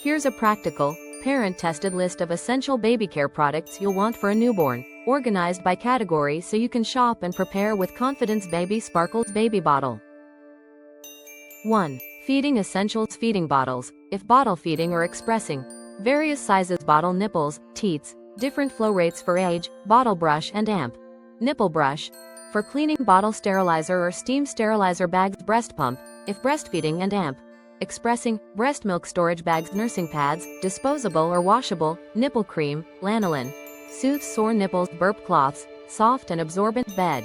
Here's a practical, parent-tested list of essential baby care products you'll want for a newborn, organized by category so you can shop and prepare with confidence. Baby Sparkles Baby Bottle. 1. Feeding Essentials. Feeding bottles, if bottle feeding or expressing. Various sizes. Bottle nipples, teats, different flow rates for age. Bottle brush and amp. Nipple brush, for cleaning. Bottle sterilizer or steam sterilizer bags. Breast pump, if breastfeeding and amp. Expressing, breast milk storage bags. Nursing pads, disposable or washable. Nipple cream, lanolin. Soothes sore nipples. Burp cloths, soft and absorbent. Bed.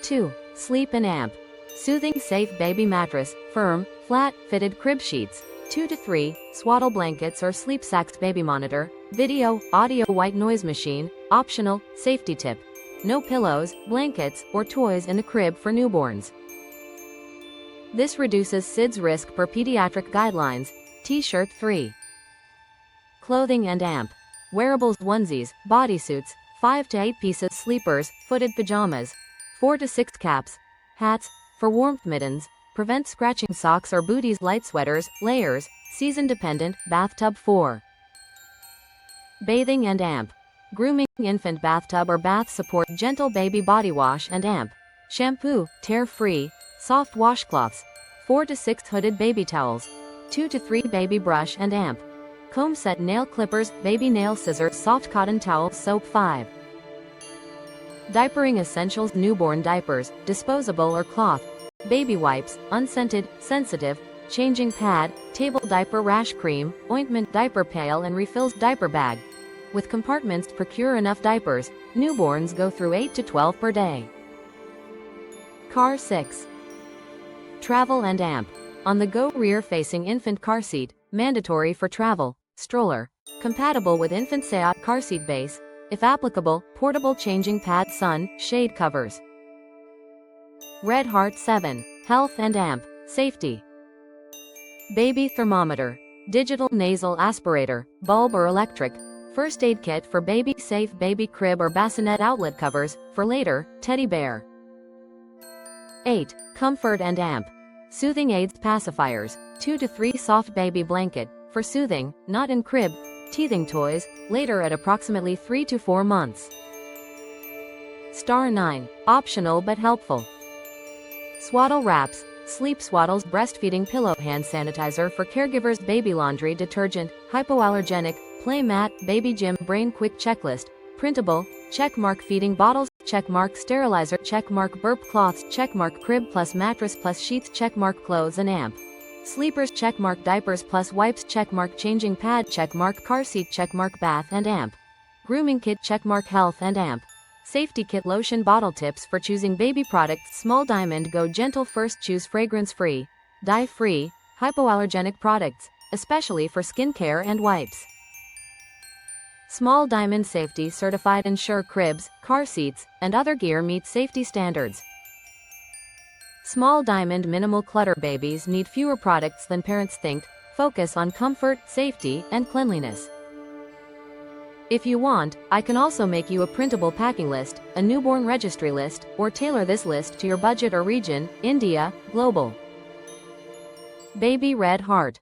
2. Sleep and amp. Soothing safe baby mattress, firm, flat, fitted crib sheets. 2 to 3, swaddle blankets or sleep sacks. Baby monitor, video, audio. White noise machine, optional. Safety tip: no pillows, blankets, or toys in the crib for newborns. This reduces SIDS risk per pediatric guidelines. T-shirt. 3. Clothing and amp. Wearables. Onesies, bodysuits, 5 to 8 pieces. Sleepers, footed pajamas. 4 to 6 caps. Hats, for warmth. Mittens, prevent scratching. Socks or booties. Light sweaters, layers, season dependent. Bathtub. 4. Bathing and amp. Grooming. Infant bathtub or bath support. Gentle baby body wash and amp. Shampoo, tear-free, soft washcloths. 4 to 6 hooded baby towels. 2 to 3 baby brush and amp. Comb set. Nail clippers, baby nail scissors. Soft cotton towel. Soap. 5. Diapering essentials. Newborn diapers, disposable or cloth. Baby wipes, unscented, sensitive. Changing pad, table diaper. Rash cream, ointment. Diaper pail and refills. Diaper bag, with compartments. Procure enough diapers. Newborns go through 8 to 12 per day. Car. 6. Travel and amp. On-the-go rear-facing infant car seat, mandatory for travel. Stroller, compatible with infant Seat car seat base. If applicable, portable changing pad. Sun, shade covers. Red Heart. 7. Health and amp. Safety. Baby thermometer, digital nasal aspirator, bulb or electric. First aid kit for baby. Safe baby crib or bassinet. Outlet covers, for later. Teddy bear. 8. Comfort and amp. Soothing aids. Pacifiers, 2 to 3 soft baby blanket, for soothing, not in crib. Teething toys, later at approximately 3 to 4 months. Star. 9. Optional but helpful. Swaddle wraps, sleep swaddles. Breastfeeding pillow. Hand sanitizer for caregivers. Baby laundry detergent, hypoallergenic. Play mat. Baby gym. Brain quick checklist, printable. Checkmark. Feeding bottles. Checkmark. Sterilizer. Checkmark. Burp cloths. Checkmark. Crib plus mattress plus sheets. Checkmark. Clothes and amp. Sleepers. Checkmark. Diapers plus wipes. Checkmark. Changing pad. Checkmark. Car seat. Checkmark. Bath and amp. Grooming kit. Checkmark. Health and amp. Safety kit. Lotion. Bottle tips for choosing baby products. Small Diamond Go Gentle. First choose fragrance-free, dye-free, hypoallergenic products, especially for skin care and wipes. Small Diamond Safety Certified ensure cribs, car seats, and other gear meet safety standards. Small Diamond Minimal Clutter. Babies need fewer products than parents think. Focus on comfort, safety, and cleanliness. If you want, I can also make you a printable packing list, a newborn registry list, or tailor this list to your budget or region. India, global. Baby Red Heart.